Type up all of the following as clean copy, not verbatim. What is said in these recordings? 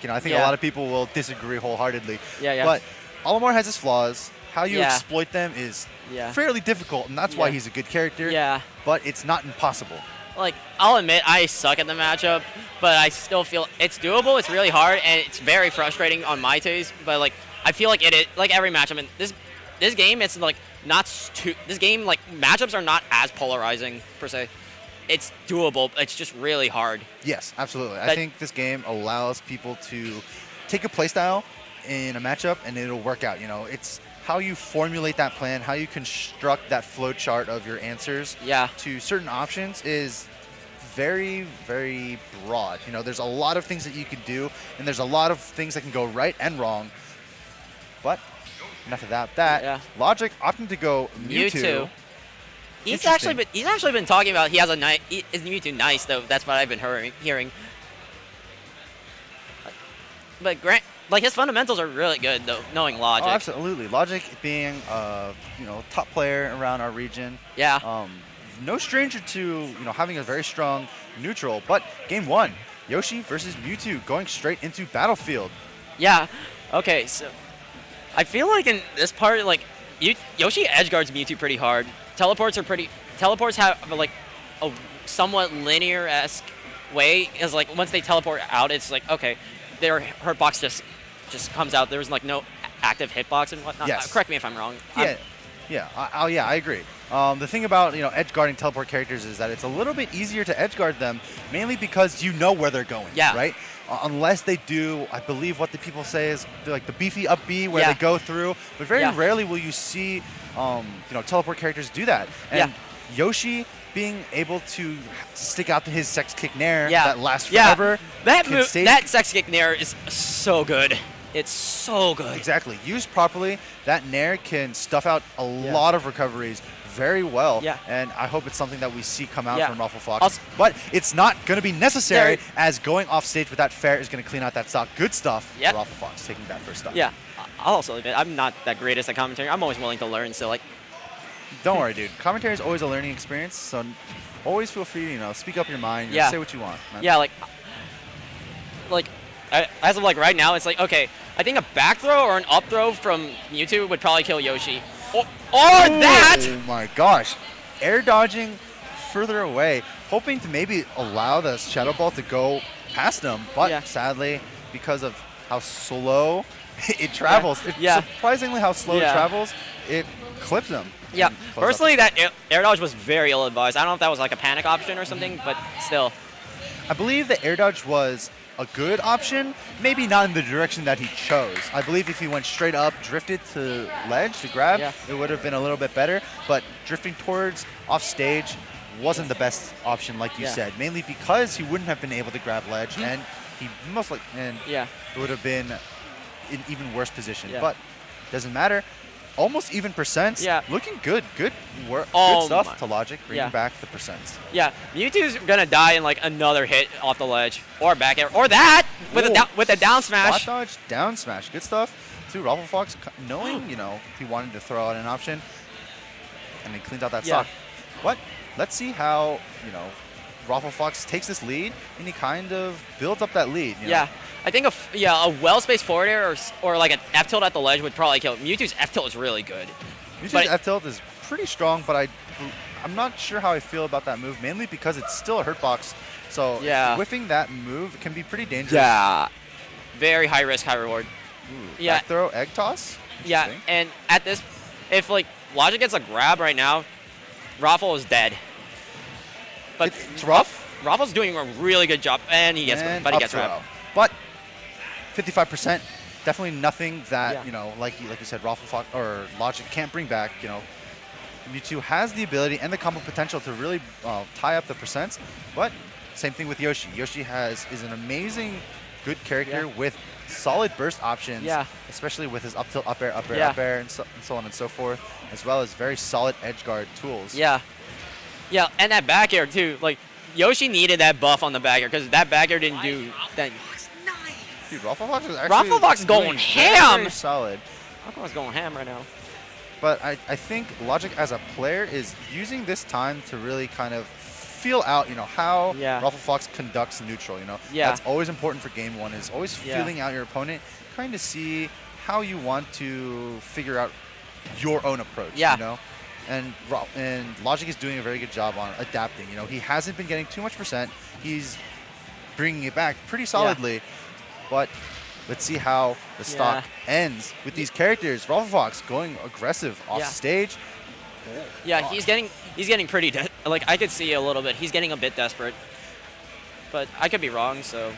You know, I think a lot of people will disagree wholeheartedly. Yeah. But Olimar has his flaws. How you Yeah. exploit them is fairly difficult, and that's why he's a good character. Yeah. But it's not impossible. Like, I'll admit I suck at the matchup, but I still feel it's doable. It's really hard, and it's very frustrating on my taste. But like, I feel like it is like every matchup. And this game, it's like not too. This game, like, matchups are not as polarizing per se. It's doable. It's just really hard. Yes, absolutely. I think this game allows people to take a playstyle in a matchup, and it'll work out. You know, it's how you formulate that plan, how you construct that flow chart of your answers to certain options is very, very broad. You know, there's a lot of things that you can do, and there's a lot of things that can go right and wrong. But enough of that. Logic opting to go Mewtwo. He's actually been talking about he has a nice. Is Mewtwo nice though? That's what I've been hearing. But like, his fundamentals are really good though, knowing Logic. Oh, absolutely. Logic being top player around our region. Yeah. No stranger to having a very strong neutral. But game 1, Yoshi versus Mewtwo going straight into Battlefield. Yeah. Okay. So I feel like in this part, like, Yoshi edge guards Mewtwo pretty hard. Teleports have like a somewhat linear-esque way, because like once they teleport out, it's like, okay, their hurtbox just comes out. There's like no active hitbox and whatnot. Yes. Correct me if I'm wrong. I agree. The thing about edge guarding teleport characters is that it's a little bit easier to edge guard them, mainly because you know where they're going. Yeah. Right. Unless they do, I believe what the people say is like the beefy up B where they go through, but very rarely will you see teleport characters do that. And Yoshi being able to stick out to his sex kick nair that lasts forever. That sex kick nair is so good. It's so good. Exactly. Used properly, that nair can stuff out a lot of recoveries very well. Yeah. And I hope it's something that we see come out from Roflfox. But it's not going to be necessary, as going off stage with that fair is going to clean out that stock. Good stuff for Roflfox, taking that first stock. Yeah. I'll also admit, I'm not that greatest at commentary. I'm always willing to learn, so like. Don't worry, dude. Commentary is always a learning experience, so always feel free to speak up your mind, say what you want. Man. Yeah, like as of like right now, it's like, okay, I think a back throw or an up throw from Mewtwo would probably kill Yoshi. Or that! Oh my gosh. Air dodging further away, hoping to maybe allow the Shadow Ball to go past him, but sadly, because of how slow it travels, surprisingly how slow it travels, it clips him. Yeah, personally, that air dodge was very ill-advised. I don't know if that was like a panic option or something, but still. I believe the air dodge was a good option, maybe not in the direction that he chose. I believe if he went straight up, drifted to ledge to grab, it would have been a little bit better, but drifting towards off stage wasn't the best option, like you said, mainly because he wouldn't have been able to grab ledge, and he most likely, it would have been in even worse position, but doesn't matter. Almost even percents. Yeah. Looking good. Good work. Good stuff to Logic, bringing back the percents. Yeah. Mewtwo's going to die in like another hit off the ledge. Or back air. Or that! With a down smash. Spot dodge, down smash. Good stuff. To Roflfox, knowing, he wanted to throw out an option. And he cleaned out that stock. But let's see how, Roflfox takes this lead, and he kind of builds up that lead. You know? I think a well-spaced forward air or like an F tilt at the ledge would probably kill. Mewtwo's F tilt is really good. Mewtwo's F tilt is pretty strong, but I'm not sure how I feel about that move, mainly because it's still a hurt box. So whiffing that move can be pretty dangerous. Yeah. Very high risk, high reward. Ooh, back throw, egg toss? Yeah, and at this, if like Logic gets a grab right now, Rofl is dead. But it's rough. Rofl's doing a really good job, and he gets grabbed. But 55%, definitely nothing that like you said, Roflfox or Logic can't bring back. Mewtwo has the ability and the combo potential to really tie up the percents. But same thing with Yoshi. Yoshi is an amazing, good character with solid burst options, especially with his up tilt, up air, and so on and so forth, as well as very solid edge guard tools. Yeah, and that back air too. Like Yoshi needed that buff on the back air because that back air didn't do that. Dude, Roflfox is actually going ham. Very solid. Roflfox going ham right now. But I think Logic as a player is using this time to really kind of feel out, how Yeah. Roflfox conducts neutral, Yeah. That's always important for game one, is always feeling out your opponent, trying to see how you want to figure out your own approach, And Logic is doing a very good job on adapting. He hasn't been getting too much percent. He's bringing it back pretty solidly, but let's see how the stock ends with these characters. Roflfox going aggressive off stage. Yeah, he's getting pretty like I could see a little bit. He's getting a bit desperate, but I could be wrong. So,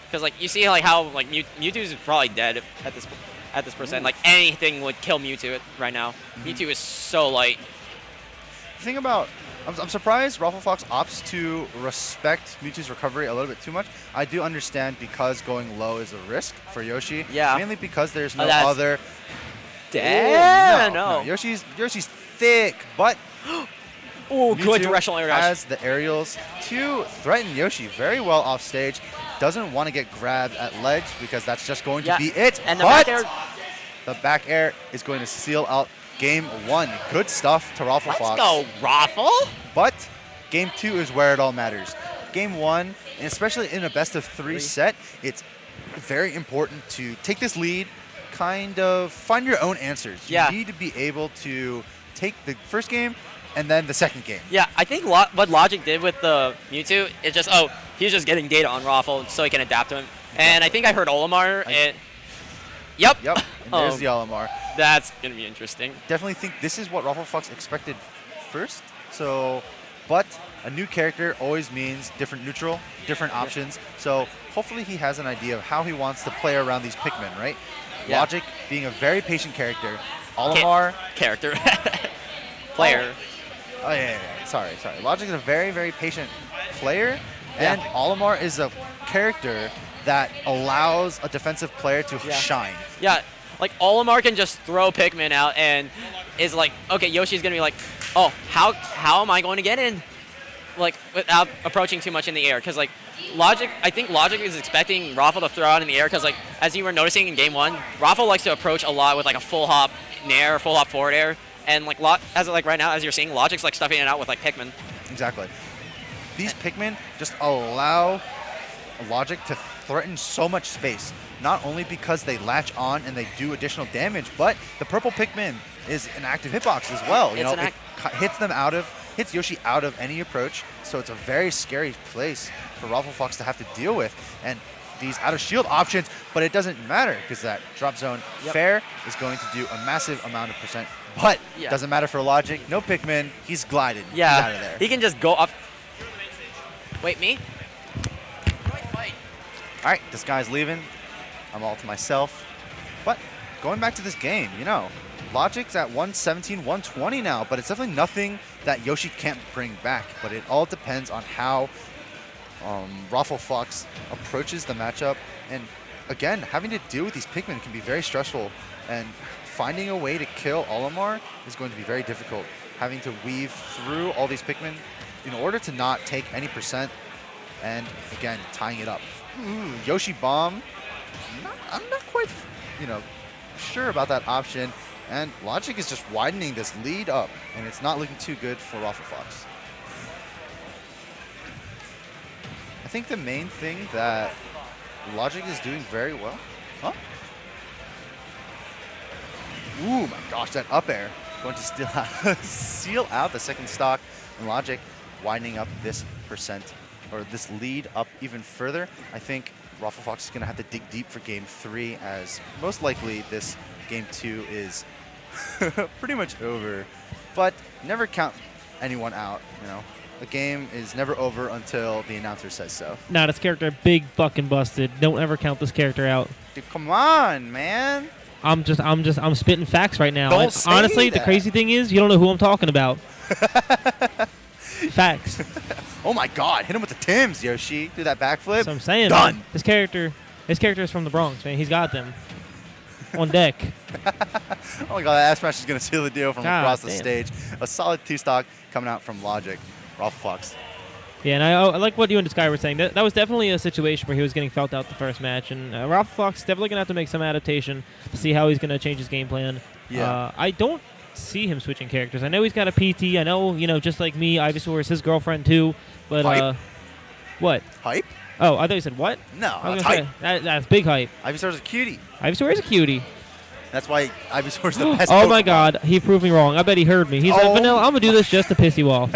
because like you see like how like Mewtwo's probably dead at this percent. Like anything would kill Mewtwo right now. Mewtwo is so light. The thing about I'm surprised Roflfox opts to respect Mewtwo's recovery a little bit too much. I do understand because going low is a risk for Yoshi. Yeah. Mainly because there's no other. Damn, no. Yoshi's thick, but oh, good Mewtwo directional air dash. has the aerials to threaten Yoshi very well off stage. Doesn't want to get grabbed at ledge because that's just going to be it. And the but back air. The back air is going to seal out game one. Good stuff to Roflfox. Let's go, Raffle. But game two is where it all matters. Game one, and especially in a best of three set, it's very important to take this lead, kind of find your own answers. You need to be able to take the first game and then the second game. Yeah, I think what Logic did with the Mewtwo is just, he's just getting data on Raffle so he can adapt to him. And I think I heard Olimar. Yep. And there's the Olimar. That's going to be interesting. Definitely think this is what Roflfox expected first. But a new character always means different neutral, different options. So hopefully he has an idea of how he wants to play around these Pikmin, right? Yeah. Logic being a very patient character. Olimar. Character. Player. Oh, yeah. Sorry. Logic is a very, very patient player. And Olimar is a character that allows a defensive player to shine. Yeah, like Olimar can just throw Pikmin out and is like, okay, Yoshi's gonna be like, oh, how am I going to get in? Like without approaching too much in the air, because like I think Logic is expecting Raffle to throw out in the air, because like as you were noticing in game one, Raffle likes to approach a lot with like a full hop nair, full hop forward air, and like right now as you're seeing, Logic's like stuffing it out with like Pikmin. Exactly. These Pikmin just allow Logic to threaten so much space, not only because they latch on and they do additional damage, but the purple Pikmin is an active hitbox as well. It hits Yoshi out of any approach, so it's a very scary place for Roflfox to have to deal with. And these out of shield options, but it doesn't matter because that drop zone fair is going to do a massive amount of percent. But doesn't matter for Logic. No Pikmin, he's glided. Yeah, he's out of there. He can just go up. Wait, me? All right, this guy's leaving. I'm all to myself. But going back to this game, Logic's at 117, 120 now, but it's definitely nothing that Yoshi can't bring back. But it all depends on how Roflfox approaches the matchup. And again, having to deal with these Pikmin can be very stressful. And finding a way to kill Olimar is going to be very difficult. Having to weave through all these Pikmin in order to not take any percent. And again, tying it up. Yoshi bomb. I'm not quite, sure about that option. And Logic is just widening this lead up, and it's not looking too good for Roflfox. I think the main thing that Logic is doing very well. Huh? Ooh, my gosh, that up air going to seal out the second stock, and Logic widening up this percent, or this lead up even further. I think Roflfox is going to have to dig deep for game three, as most likely this game two is pretty much over. But never count anyone out, The game is never over until the announcer says so. Nah, this character big fucking busted. Don't ever count this character out. Dude, come on, man. I'm spitting facts right now. Don't say honestly, that. The crazy thing is you don't know who I'm talking about. Facts. Oh my god, hit him with the Tims, Yoshi. Do that backflip. That's what I'm saying. Done. Man. This character is from the Bronx, man. He's got them. On deck. Oh my god, that ass smash is going to seal the deal from across the stage. A solid two-stock coming out from Logic. Roflfox. Yeah, and I like what you and this guy were saying. That was definitely a situation where he was getting felt out the first match, and Roflfox definitely going to have to make some adaptation to see how he's going to change his game plan. Yeah. I don't see him switching characters. I know he's got a PT. I know, just like me, Ivysaur is his girlfriend too. But Hype? What? Hype? Oh, I thought you said what? No, I was that's gonna hype. say, that's big hype. Ivysaur's a cutie. Ivysaur is a cutie. That's why Ivysaur's the best Oh my Pokemon. God, he proved me wrong. I bet he heard me. He's like, Vanilla, I'm gonna do this just to piss you off.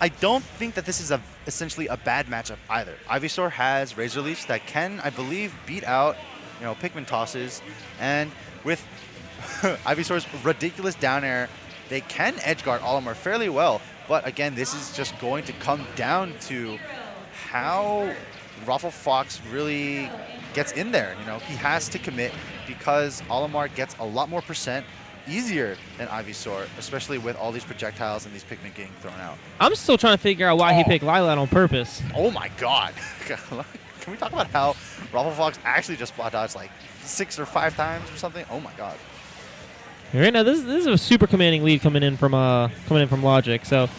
I don't think that this is essentially a bad matchup either. Ivysaur has Razor Leafs that can, I believe, beat out, Pikmin tosses, and with Ivysaur's ridiculous down air, they can edge guard Olimar fairly well. But again, this is just going to come down to how Roflfox really gets in there. He has to commit because Olimar gets a lot more percent easier than Ivysaur, especially with all these projectiles and these Pikmin getting thrown out. I'm still trying to figure out why he picked Lilat on purpose. Oh my God. Can we talk about how Roflfox actually just spot dodged like 6 or 5 times or something? Oh my God. Right now, this is a super commanding lead coming in from Logic. So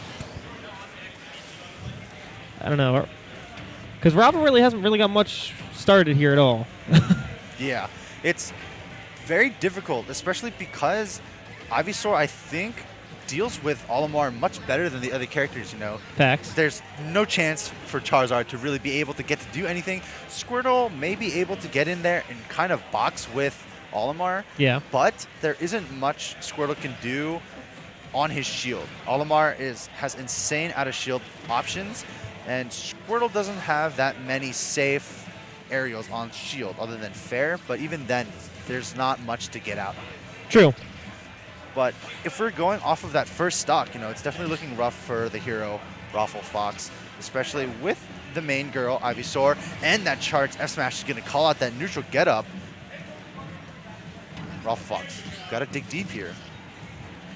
I don't know, because Rafa really hasn't got much started here at all. Yeah, it's very difficult, especially because Ivysaur, I think, deals with Olimar much better than the other characters. Facts. There's no chance for Charizard to really be able to get to do anything. Squirtle may be able to get in there and kind of box with Olimar. Yeah. But there isn't much Squirtle can do on his shield. Olimar has insane out of shield options, and Squirtle doesn't have that many safe aerials on shield other than Fair, but even then, there's not much to get out. True. But if we're going off of that first stock, it's definitely looking rough for the hero, Roflfox, especially with the main girl, Ivysaur, and that charged F Smash is going to call out that neutral get-up. Roflfox, got to dig deep here.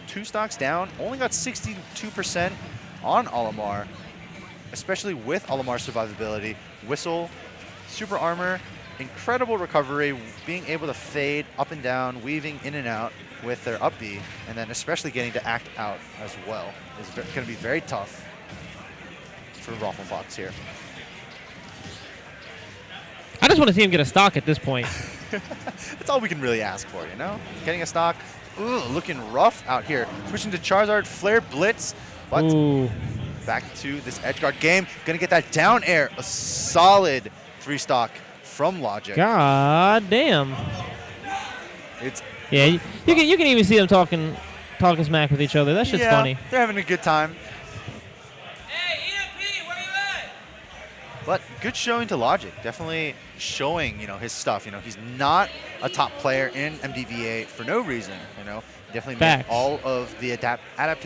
2 stocks down, only got 62% on Olimar, especially with Olimar's survivability. Whistle, super armor, incredible recovery, being able to fade up and down, weaving in and out with their up B, and then especially getting to act out as well is going to be very tough for Roflfox here. I just want to see him get a stock at this point. That's all we can really ask for, Getting a stock. Ooh, looking rough out here. Switching to Charizard, Flare Blitz, but back to this edge guard game. Gonna get that down air. A solid 3 stock from Logic. God damn. It's you can even see them talking smack with each other. That shit's funny. They're having a good time. Hey, EFP, where you at? But good showing to Logic. Definitely showing, his stuff. He's not a top player in MDVA for no reason. Definitely made all of the adaptations